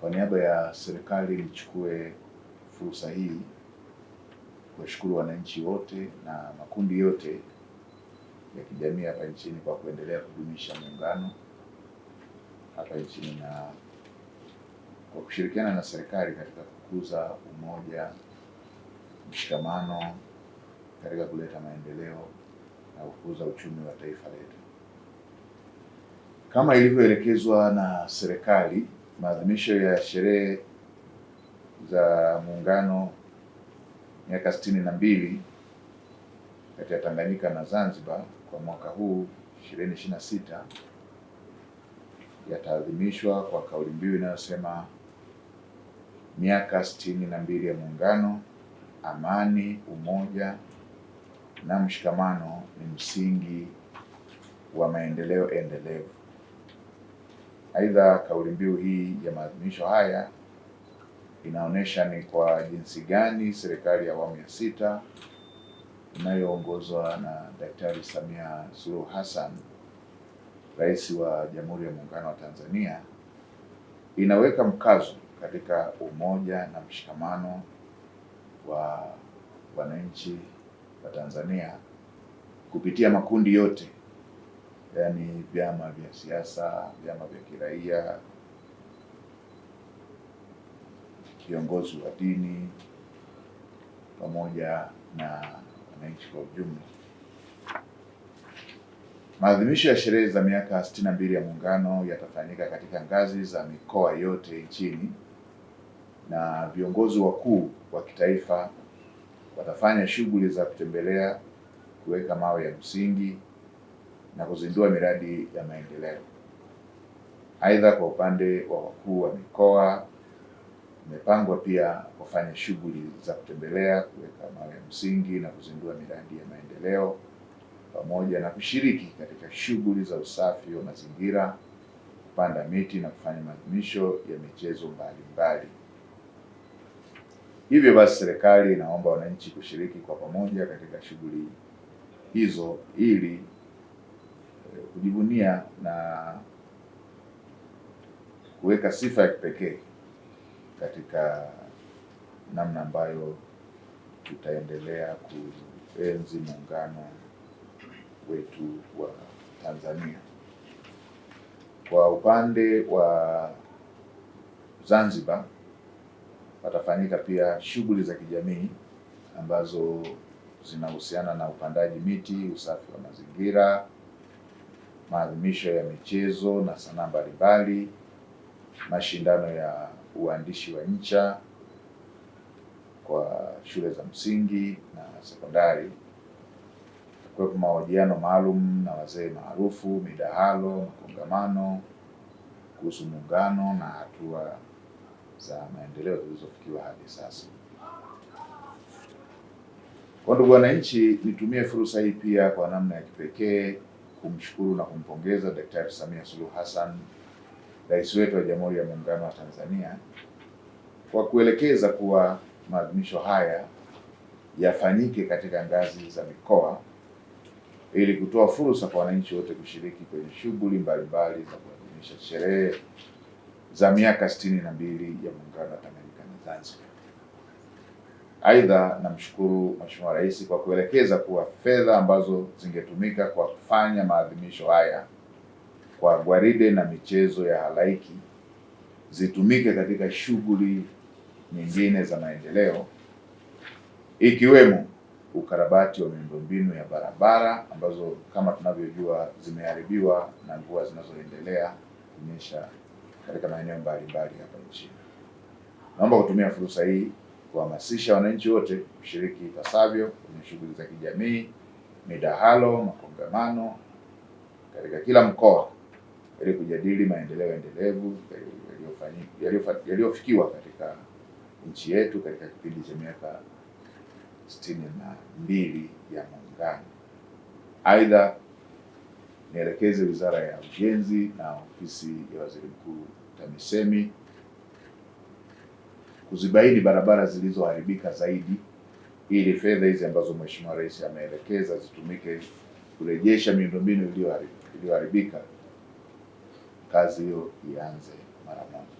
Kwa niaba ya serikali nichukue fursa hii kuwashukuru wananchi wote na makundi yote ya kijamii hapa nchini kwa kuendelea kudumisha muungano hapa nchini na kwa kushirikiana na serikali katika kukuza umoja, mshikamano katika kuleta maendeleo na kukuza uchumi wa taifa letu. Kama ilivyoelekezwa na serikali, maadhimisho ya sherehe za Muungano miaka 62 kati ya Tanganyika na Zanzibar kwa mwaka huu 2026 yataadhimishwa kwa kauli mbiu inayosema miaka 62 ya Muungano, amani, umoja na mshikamano ni msingi wa maendeleo endelevu. Aidha, kauli mbiu hii ya maadhimisho haya inaonyesha ni kwa jinsi gani serikali ya awamu ya sita inayoongozwa na Daktari Samia Suluhu Hassan, Rais wa Jamhuri ya Muungano wa Tanzania, inaweka mkazo katika umoja na mshikamano wa wananchi wa Tanzania kupitia makundi yote, yaani vyama vya siasa, vyama vya kiraia, viongozi wa dini pamoja na wananchi kwa ujumla. Maadhimisho ya sherehe za miaka 62 ya Muungano yatafanyika katika ngazi za mikoa yote nchini na viongozi wakuu wa kitaifa watafanya shughuli za kutembelea, kuweka mawe ya msingi na kuzindua miradi ya maendeleo. Aidha, kwa upande wa wakuu wa mikoa imepangwa pia kufanya shughuli za kutembelea, kuweka mawe ya msingi na kuzindua miradi ya maendeleo pamoja na kushiriki katika shughuli za usafi wa mazingira, kupanda miti na kufanya maadhimisho ya michezo mbalimbali. Hivyo basi, serikali inaomba wananchi kushiriki kwa pamoja katika shughuli hizo ili kujivunia na kuweka sifa ya kipekee katika namna ambayo tutaendelea kuenzi muungano wetu wa Tanzania. Kwa upande wa Zanzibar patafanyika pia shughuli za kijamii ambazo zinahusiana na upandaji miti, usafi wa mazingira, maadhimisho ya michezo na sanaa mbalimbali, mashindano ya uandishi wa insha kwa shule za msingi na sekondari, kwa mahojiano maalum na wazee maarufu, midahalo, makongamano kuhusu muungano na hatua za maendeleo zilizofikiwa hadi sasa. Kwa ndugu wananchi, nitumie fursa hii pia kwa namna ya kipekee kumshukuru na kumpongeza Daktari Samia Suluhu Hassan, Rais wetu wa Jamhuri ya Muungano wa Tanzania, kwa kuelekeza kuwa maadhimisho haya yafanyike katika ngazi za mikoa ili kutoa fursa kwa wananchi wote kushiriki kwenye shughuli mbalimbali za kuadhimisha sherehe za miaka 62 ya Muungano wa Tanganyika na Zanzibar. Aidha, namshukuru Mheshimiwa Rais kwa kuelekeza kuwa fedha ambazo zingetumika kwa kufanya maadhimisho haya kwa gwaride na michezo ya halaiki zitumike katika shughuli nyingine za maendeleo, ikiwemo ukarabati wa miundombinu ya barabara ambazo kama tunavyojua zimeharibiwa na mvua zinazoendelea kunyesha katika maeneo mbalimbali hapa nchini. Naomba kutumia fursa hii kuhamasisha wananchi wote kushiriki ipasavyo kwenye shughuli za kijamii, midahalo, makongamano katika kila mkoa ili kujadili maendeleo endelevu yaliyofikiwa katika nchi yetu katika kipindi cha miaka 62 ya Muungano. Aidha, nielekeze Wizara ya Ujenzi na Ofisi ya Waziri Mkuu TAMISEMI kuzibaini barabara zilizoharibika zaidi ili fedha hizi ambazo Mheshimiwa Rais ameelekeza zitumike kurejesha miundombinu iliyoharibika, kazi hiyo ianze mara moja.